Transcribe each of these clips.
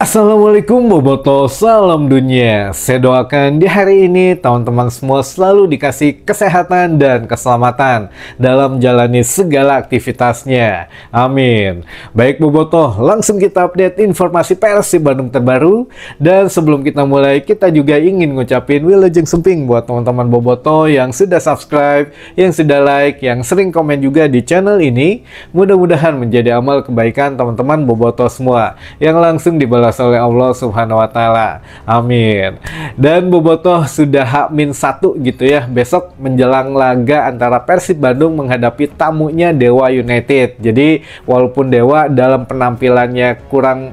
Assalamualaikum Boboto, salam dunia. Saya doakan di hari ini teman-teman semua selalu dikasih kesehatan dan keselamatan dalam jalani segala aktivitasnya. Amin. Baik Boboto, langsung kita update informasi Persib Bandung terbaru. Dan sebelum kita mulai, kita juga ingin ngucapin wilujeng sumping buat teman-teman Boboto yang sudah subscribe, yang sudah like, yang sering komen juga di channel ini. Mudah-mudahan menjadi amal kebaikan teman-teman Boboto semua yang langsung dibalas oleh Allah Subhanahu wa Ta'ala. Amin. Dan Bobotoh sudah H-1 gitu ya, besok menjelang laga antara Persib Bandung menghadapi tamunya Dewa United. Jadi walaupun Dewa dalam penampilannya kurang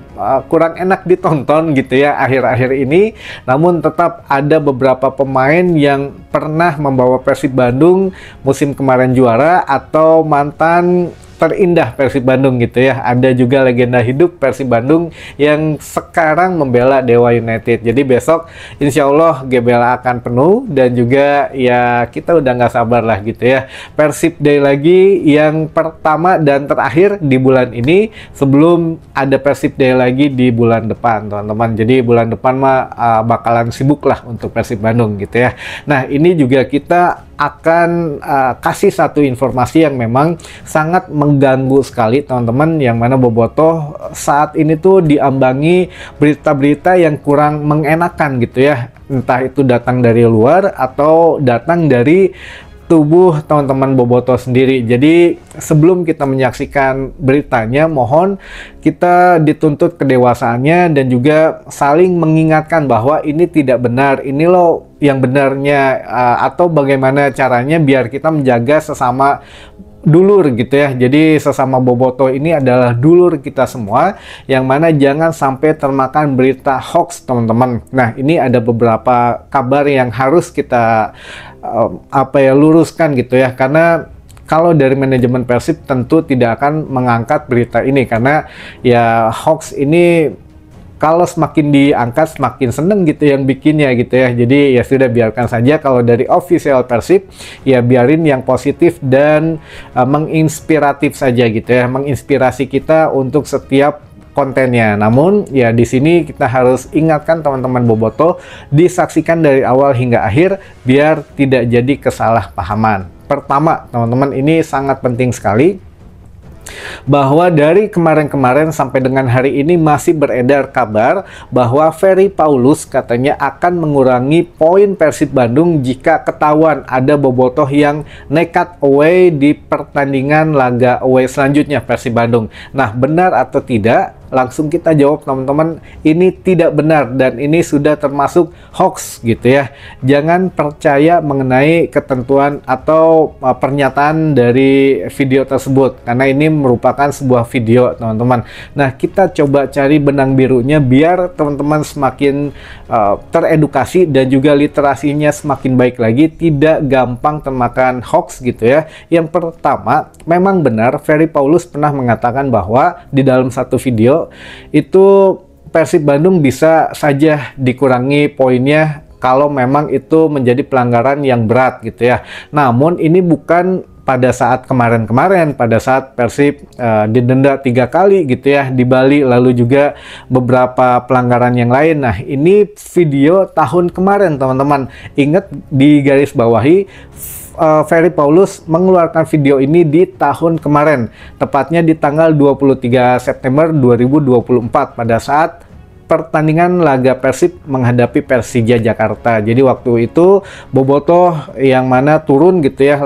enak ditonton gitu ya akhir-akhir ini, namun tetap ada beberapa pemain yang pernah membawa Persib Bandung musim kemarin juara atau mantan terindah Persib Bandung gitu ya. Ada juga legenda hidup Persib Bandung yang sekarang membela Dewa United. Jadi besok insya Allah GBLA akan penuh dan juga ya kita udah nggak sabar lah gitu ya. Persib Day lagi yang pertama dan terakhir di bulan ini sebelum ada Persib Day lagi di bulan depan teman-teman. Jadi bulan depan mah bakalan sibuk lah untuk Persib Bandung gitu ya. Nah ini juga kita akan kasih satu informasi yang memang sangat mengganggu sekali teman-teman, yang mana Bobotoh saat ini tuh diambangi berita-berita yang kurang mengenakan gitu ya, entah itu datang dari luar atau datang dari tubuh teman-teman Bobotoh sendiri. Jadi sebelum kita menyaksikan beritanya, mohon kita dituntut kedewasaannya dan juga saling mengingatkan bahwa ini tidak benar, ini loh yang benarnya, atau bagaimana caranya biar kita menjaga sesama dulur gitu ya. Jadi sesama Bobotoh ini adalah dulur kita semua, yang mana jangan sampai termakan berita hoax teman-teman. Nah ini ada beberapa kabar yang harus kita luruskan gitu ya, karena kalau dari manajemen Persib tentu tidak akan mengangkat berita ini, karena ya hoax ini kalau semakin diangkat semakin seneng gitu yang bikinnya gitu ya. Jadi ya sudah, biarkan saja. Kalau dari official Persib ya biarin yang positif dan menginspiratif saja gitu ya, menginspirasi kita untuk setiap kontennya. Namun ya di sini kita harus ingatkan teman-teman Bobotoh, disaksikan dari awal hingga akhir biar tidak jadi kesalahpahaman. Pertama teman-teman, ini sangat penting sekali bahwa dari kemarin-kemarin sampai dengan hari ini masih beredar kabar bahwa Ferry Paulus katanya akan mengurangi poin Persib Bandung jika ketahuan ada Bobotoh yang nekat away di pertandingan laga away selanjutnya Persib Bandung. Nah, benar atau tidak? Langsung kita jawab teman-teman, ini tidak benar dan ini sudah termasuk hoax gitu ya. Jangan percaya mengenai ketentuan atau pernyataan dari video tersebut, karena ini merupakan sebuah video teman-teman. Nah kita coba cari benang birunya biar teman-teman semakin teredukasi dan juga literasinya semakin baik lagi, tidak gampang termakan hoax gitu ya. Yang pertama, memang benar Ferry Paulus pernah mengatakan bahwa di dalam satu video itu Persib Bandung bisa saja dikurangi poinnya kalau memang itu menjadi pelanggaran yang berat gitu ya. Namun ini bukan pada saat kemarin-kemarin, pada saat Persib didenda 3 kali gitu ya di Bali, lalu juga beberapa pelanggaran yang lain. Nah ini video tahun kemarin teman-teman, ingat di garis bawahi, Ferry Paulus mengeluarkan video ini di tahun kemarin, tepatnya di tanggal 23 September 2024 pada saat pertandingan laga Persib menghadapi Persija Jakarta. Jadi waktu itu Bobotoh yang mana turun gitu ya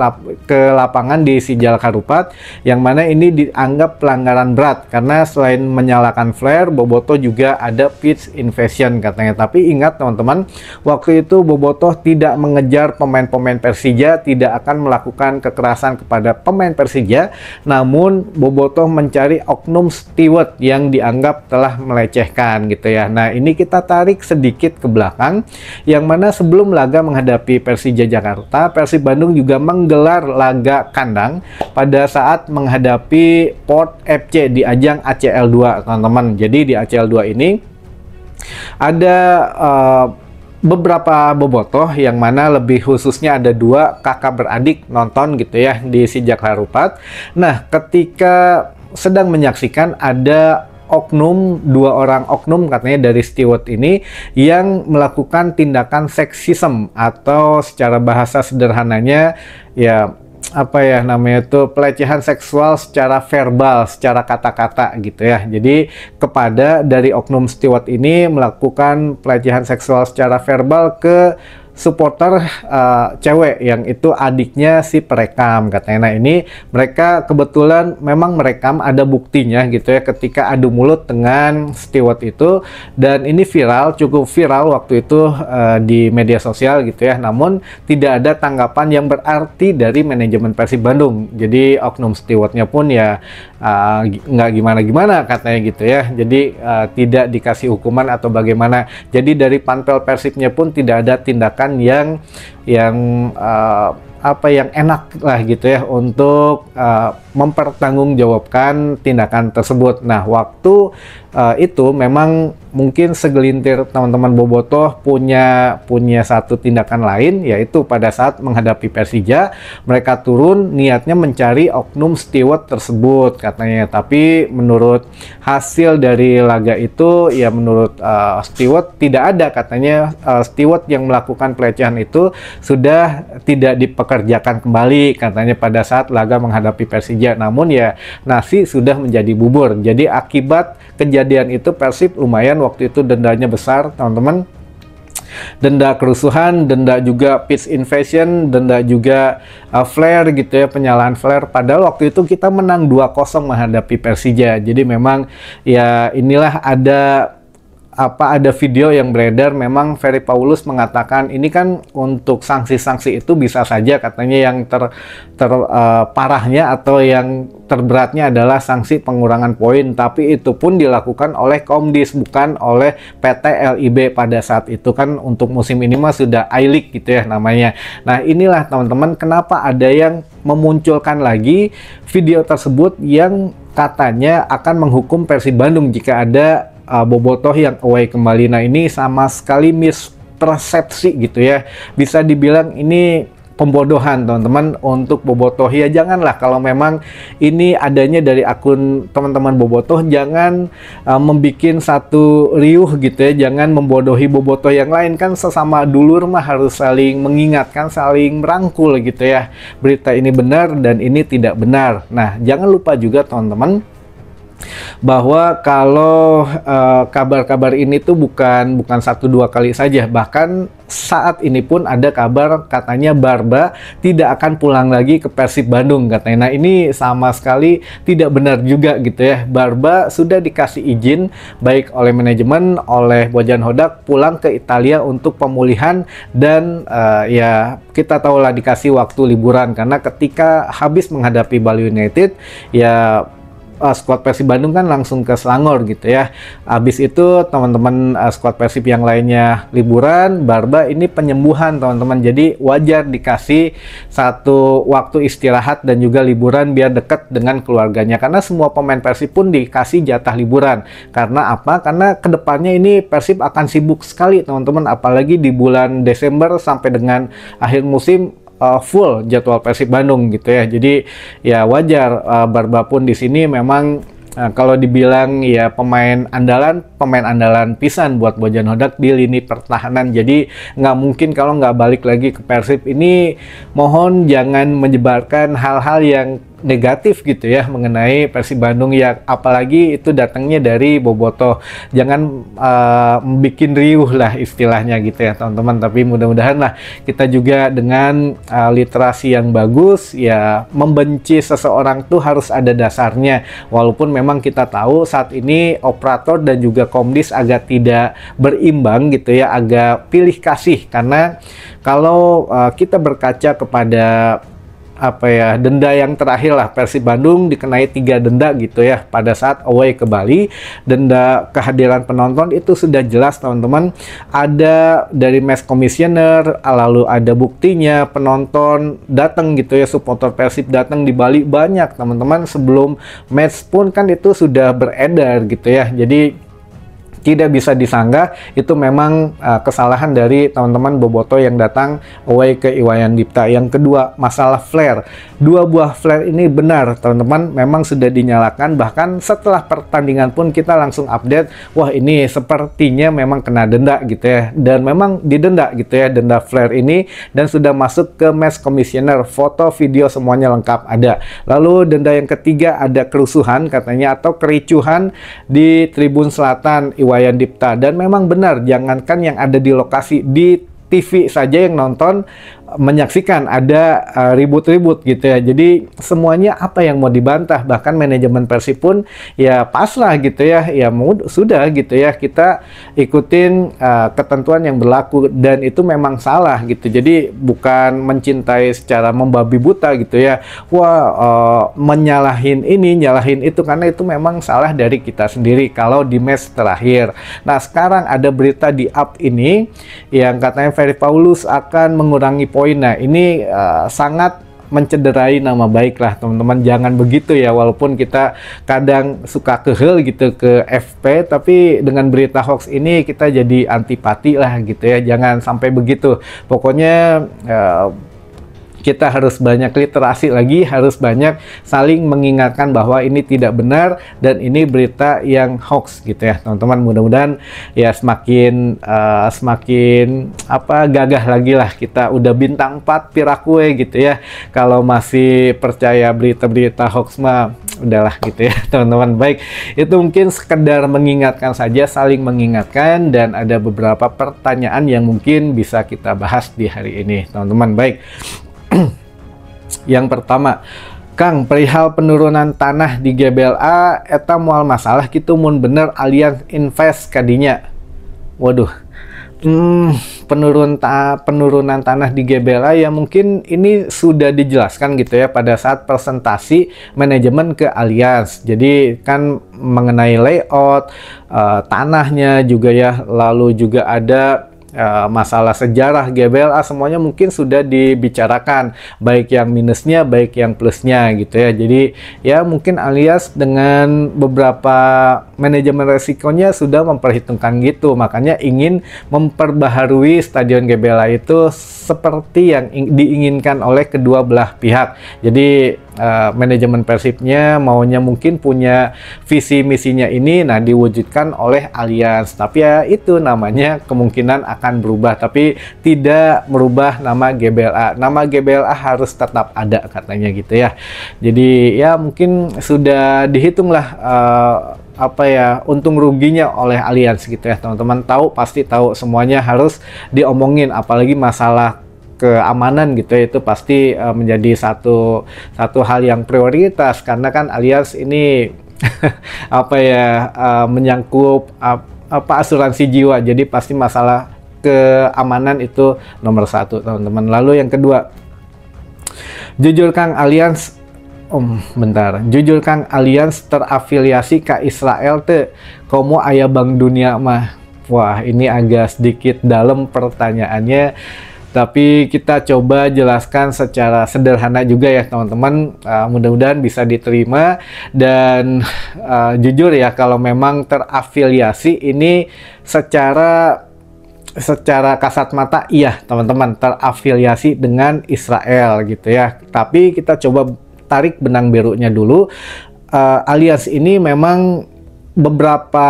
ke lapangan di Sijal Karupat, yang mana ini dianggap pelanggaran berat karena selain menyalakan flare, Bobotoh juga ada pitch invasion katanya. Tapi ingat teman-teman, waktu itu Bobotoh tidak mengejar pemain-pemain Persija, tidak akan melakukan kekerasan kepada pemain Persija, namun Bobotoh mencari oknum steward yang dianggap telah melecehkan gitu ya. Nah ini kita tarik sedikit ke belakang, yang mana sebelum laga menghadapi Persija Jakarta, Persib Bandung juga menggelar laga kandang pada saat menghadapi Port FC di ajang ACL 2 teman-teman. Jadi di ACL 2 ini ada beberapa Bobotoh, yang mana lebih khususnya ada 2 kakak beradik nonton gitu ya di Sijak Harupat. Nah ketika sedang menyaksikan, ada dua orang oknum katanya dari steward ini yang melakukan tindakan seksisme, atau secara bahasa sederhananya ya apa ya namanya itu, pelecehan seksual secara verbal, secara kata-kata gitu ya. Jadi kepada dari oknum steward ini melakukan pelecehan seksual secara verbal ke supporter cewek yang itu adiknya si perekam katanya. Nah ini mereka kebetulan memang merekam, ada buktinya gitu ya ketika adu mulut dengan steward itu, dan ini viral, cukup viral waktu itu di media sosial gitu ya. Namun tidak ada tanggapan yang berarti dari manajemen Persib Bandung. Jadi oknum stewardnya pun ya nggak gimana-gimana katanya gitu ya. Jadi tidak dikasih hukuman atau bagaimana. Jadi dari panpel Persibnya pun tidak ada tindakan yang yang enak lah gitu ya untuk mempertanggungjawabkan tindakan tersebut. Nah waktu itu memang mungkin segelintir teman-teman bobotoh punya satu tindakan lain, yaitu pada saat menghadapi Persija mereka turun niatnya mencari oknum steward tersebut katanya. Tapi menurut hasil dari laga itu ya menurut steward tidak ada katanya steward yang melakukan pelecehan itu sudah tidak dipekerjakan kembali katanya pada saat laga menghadapi Persija. Namun ya nasi sudah menjadi bubur. Jadi akibat kejadian itu Persib lumayan waktu itu dendanya besar teman-teman. Denda kerusuhan, denda juga pitch invasion, denda juga flare gitu ya, penyalahan flare. Padahal waktu itu kita menang 2-0 menghadapi Persija. Jadi memang ya inilah ada video yang beredar, memang Ferry Paulus mengatakan ini kan untuk sanksi-sanksi itu bisa saja katanya yang parahnya atau yang terberatnya adalah sanksi pengurangan poin, tapi itu pun dilakukan oleh Komdis bukan oleh PT LIB pada saat itu kan. Untuk musim ini mah sudah I-League gitu ya namanya. Nah inilah teman-teman kenapa ada yang memunculkan lagi video tersebut yang katanya akan menghukum Persib Bandung jika ada bobotoh yang away kembali. Nah ini sama sekali mispersepsi gitu ya, bisa dibilang ini pembodohan teman-teman untuk bobotoh. Ya janganlah, kalau memang ini adanya dari akun teman-teman bobotoh, jangan membuat satu riuh gitu ya, jangan membodohi bobotoh yang lain. Kan sesama dulur mah harus saling mengingatkan, saling merangkul gitu ya, berita ini benar dan ini tidak benar. Nah jangan lupa juga teman-teman bahwa kalau kabar-kabar ini tuh bukan 1-2 kali saja, bahkan saat ini pun ada kabar katanya Barba tidak akan pulang lagi ke Persib Bandung katanya. Nah ini sama sekali tidak benar juga gitu ya. Barba sudah dikasih izin baik oleh manajemen, oleh Bojan Hodak pulang ke Italia untuk pemulihan, dan ya kita tahulah dikasih waktu liburan, karena ketika habis menghadapi Bali United ya skuad Persib Bandung kan langsung ke Selangor gitu ya. Habis itu teman-teman skuad Persib yang lainnya liburan, Barba ini penyembuhan teman-teman. Jadi wajar dikasih satu waktu istirahat dan juga liburan biar dekat dengan keluarganya. Karena semua pemain Persib pun dikasih jatah liburan. Karena apa? Karena kedepannya ini Persib akan sibuk sekali teman-teman. Apalagi di bulan Desember sampai dengan akhir musim full jadwal Persib Bandung gitu ya. Jadi ya wajar Barba pun di sini memang kalau dibilang ya pemain andalan pisan buat Bojan Hodak di lini pertahanan. Jadi nggak mungkin kalau nggak balik lagi ke Persib. Ini mohon jangan menyebarkan hal-hal yang negatif gitu ya mengenai Persib Bandung ya, apalagi itu datangnya dari bobotoh. Jangan bikin riuh lah istilahnya gitu ya teman-teman. Tapi mudah-mudahan lah kita juga dengan literasi yang bagus ya, membenci seseorang tuh harus ada dasarnya. Walaupun memang kita tahu saat ini operator dan juga Komdis agak tidak berimbang gitu ya, agak pilih kasih. Karena kalau kita berkaca kepada denda yang terakhir lah, Persib Bandung dikenai 3 denda gitu ya pada saat away ke Bali. Denda kehadiran penonton itu sudah jelas teman-teman, ada dari match commissioner, lalu ada buktinya penonton datang gitu ya, supporter Persib datang di Bali banyak teman-teman. Sebelum match pun kan itu sudah beredar gitu ya. Jadi tidak bisa disanggah, itu memang kesalahan dari teman-teman boboto yang datang away ke Iwayan Dipta. Yang kedua, masalah flare. 2 buah flare ini benar, teman-teman, memang sudah dinyalakan. Bahkan setelah pertandingan pun kita langsung update, wah ini sepertinya memang kena denda gitu ya. Dan memang didenda gitu ya, denda flare ini. Dan sudah masuk ke Match Commissioner, foto, video semuanya lengkap ada. Lalu denda yang ketiga, ada kerusuhan katanya atau kericuhan di Tribun Selatan Iwayan Dipta. Dan memang benar, jangankan yang ada di lokasi, di TV saja yang nonton menyaksikan ada ribut-ribut gitu ya. Jadi semuanya apa yang mau dibantah, bahkan manajemen Persib pun ya pasrah gitu ya, ya sudah gitu ya, kita ikutin ketentuan yang berlaku, dan itu memang salah gitu. Jadi bukan mencintai secara membabi buta gitu ya, wah menyalahin ini nyalahin itu, karena itu memang salah dari kita sendiri kalau di match terakhir. Nah sekarang ada berita di up ini yang katanya Ferry Paulus akan mengurangi poin. Nah ini sangat mencederai nama baik lah teman-teman, jangan begitu ya, walaupun kita kadang suka kehel gitu ke FP, tapi dengan berita hoax ini kita jadi antipati lah gitu ya, jangan sampai begitu. Pokoknya kita harus banyak literasi lagi, harus banyak saling mengingatkan bahwa ini tidak benar dan ini berita yang hoax gitu ya teman-teman. Mudah-mudahan ya semakin gagah lagi lah, kita udah bintang 4 pirakue gitu ya. Kalau masih percaya berita-berita hoax mah udahlah gitu ya teman-teman. Baik, itu mungkin sekedar mengingatkan saja, saling mengingatkan, dan ada beberapa pertanyaan yang mungkin bisa kita bahas di hari ini teman-teman. Baik, yang pertama, Kang, perihal penurunan tanah di GBLA eta moal masalah gitu mun bener Allianz invest kadinya. Waduh, penurunan tanah di GBLA ya mungkin ini sudah dijelaskan gitu ya pada saat presentasi manajemen ke Allianz. Jadi kan mengenai layout tanahnya juga ya, lalu juga ada masalah sejarah GBLA, semuanya mungkin sudah dibicarakan, baik yang minusnya baik yang plusnya gitu ya. Jadi ya mungkin Allianz dengan beberapa manajemen resikonya sudah memperhitungkan gitu, makanya ingin memperbaharui stadion GBLA itu seperti yang diinginkan oleh kedua belah pihak. Jadi manajemen Persibnya maunya mungkin punya visi misinya ini, nah diwujudkan oleh Allianz. Tapi ya itu namanya kemungkinan akan berubah, tapi tidak merubah nama GBLA. Nama GBLA harus tetap ada katanya gitu ya. Jadi ya mungkin sudah dihitung lah untung ruginya oleh Allianz gitu ya teman-teman. Pasti tahu semuanya harus diomongin, apalagi masalah keamanan gitu ya, itu pasti menjadi satu hal yang prioritas, karena kan Allianz ini menyangkut asuransi jiwa, jadi pasti masalah keamanan itu nomor 1 teman-teman. Lalu yang kedua, jujur Kang Allianz jujur Kang Allianz terafiliasi ke Israel teh komo aya Bank Dunia mah. Wah, ini agak sedikit dalam pertanyaannya, tapi kita coba jelaskan secara sederhana juga ya teman-teman, mudah-mudahan bisa diterima. Dan jujur ya, kalau memang terafiliasi ini secara kasat mata iya teman-teman, terafiliasi dengan Israel gitu ya. Tapi kita coba tarik benang birunya dulu. Allianz ini memang beberapa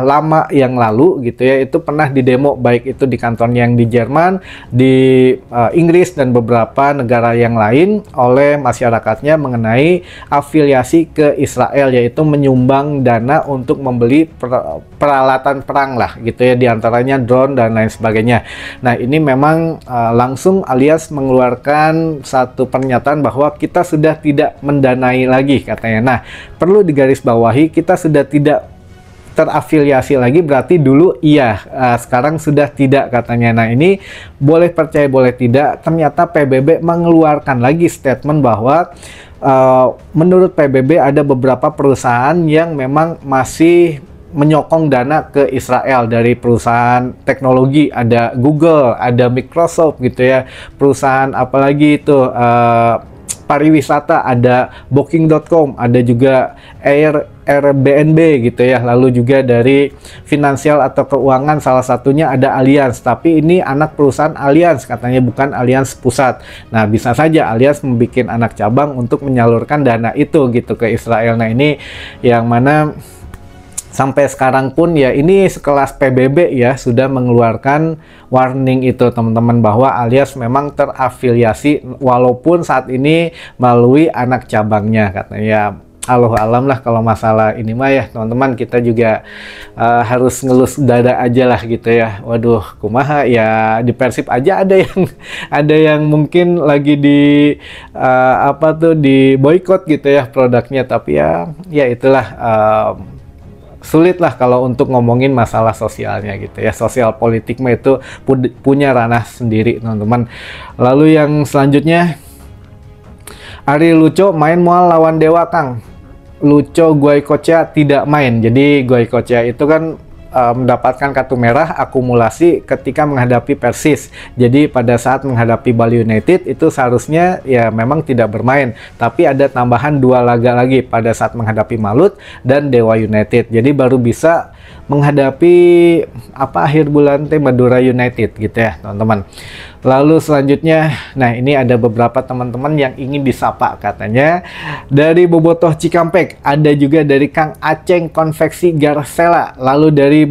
lama yang lalu gitu ya, itu pernah didemo, baik itu di kantornya yang di Jerman, di Inggris, dan beberapa negara yang lain oleh masyarakatnya mengenai afiliasi ke Israel, yaitu menyumbang dana untuk membeli peralatan perang lah gitu ya, diantaranya drone dan lain sebagainya. Nah ini memang langsung Allianz mengeluarkan satu pernyataan bahwa kita sudah tidak mendanai lagi katanya. Nah perlu digarisbawahi, kita sudah tidak terafiliasi lagi, berarti dulu iya, sekarang sudah tidak katanya. Nah ini boleh percaya boleh tidak, ternyata PBB mengeluarkan lagi statement bahwa menurut PBB ada beberapa perusahaan yang memang masih menyokong dana ke Israel, dari perusahaan teknologi, ada Google, ada Microsoft gitu ya, perusahaan apalagi itu pariwisata, ada Booking.com, ada juga Airbnb gitu ya. Lalu juga dari finansial atau keuangan salah satunya ada Allianz, tapi ini anak perusahaan Allianz katanya, bukan Allianz pusat. Nah, bisa saja Allianz membuat anak cabang untuk menyalurkan dana itu gitu ke Israel. Nah, ini yang mana sampai sekarang pun ya ini sekelas PBB ya sudah mengeluarkan warning itu teman-teman, bahwa Allianz memang terafiliasi walaupun saat ini melalui anak cabangnya katanya. Ya Allahu alam lah kalau masalah ini mah ya teman-teman, kita juga harus ngelus dada aja lah gitu ya. Waduh, kumaha ya, di Persib aja ada yang mungkin lagi di di boykot gitu ya produknya, tapi ya itulah, sulit lah kalau untuk ngomongin masalah sosialnya gitu ya. Sosial politik mah itu punya ranah sendiri teman-teman. Lalu yang selanjutnya, Ari Lucho main mual lawan Dewa Kang. Lucho Goicoechea tidak main. Jadi Goicoechea itu kan mendapatkan kartu merah akumulasi ketika menghadapi Persis. Jadi pada saat menghadapi Bali United itu seharusnya ya memang tidak bermain, tapi ada tambahan 2 laga lagi pada saat menghadapi Malut dan Dewa United. Jadi baru bisa menghadapi akhir bulan Madura United gitu ya teman-teman. Lalu selanjutnya, nah ini ada beberapa teman-teman yang ingin disapa katanya. Dari Bobotoh Cikampek, ada juga dari Kang Aceng Konveksi Garsela, lalu dari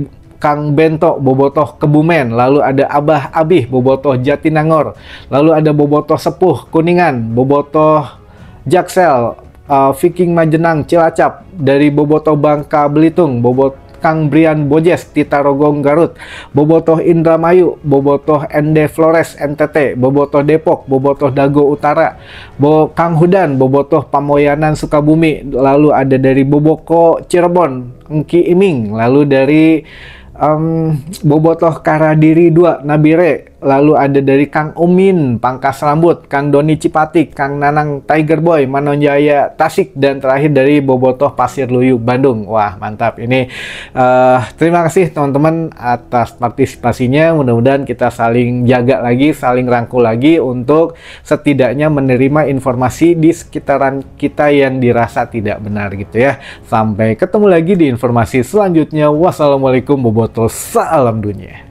Kang Bento Bobotoh Kebumen, lalu ada Abah Abih Bobotoh Jatinangor, lalu ada Bobotoh Sepuh Kuningan, Bobotoh Jaksel, Viking Majenang Cilacap, dari Bobotoh Bangka Belitung, Kang Brian Bojes Titarogong Garut, Bobotoh Indramayu, Bobotoh Ende Flores NTT, Bobotoh Depok, Bobotoh Dago Utara, Kang Hudan Bobotoh Pamoyanan Sukabumi, lalu ada dari Boboko Cirebon Engki Iming, lalu dari Bobotoh Karadiri 2 Nabire, lalu ada dari Kang Umin Pangkas Rambut, Kang Doni Cipatik, Kang Nanang Tiger Boy Manonjaya Tasik, dan terakhir dari Bobotoh Pasir Luyu Bandung. Wah mantap ini. Terima kasih teman-teman atas partisipasinya. Mudah-mudahan kita saling jaga lagi, saling rangkul lagi untuk setidaknya menerima informasi di sekitaran kita yang dirasa tidak benar gitu ya. Sampai ketemu lagi di informasi selanjutnya. Wassalamualaikum, Bobotoh, salam dunia.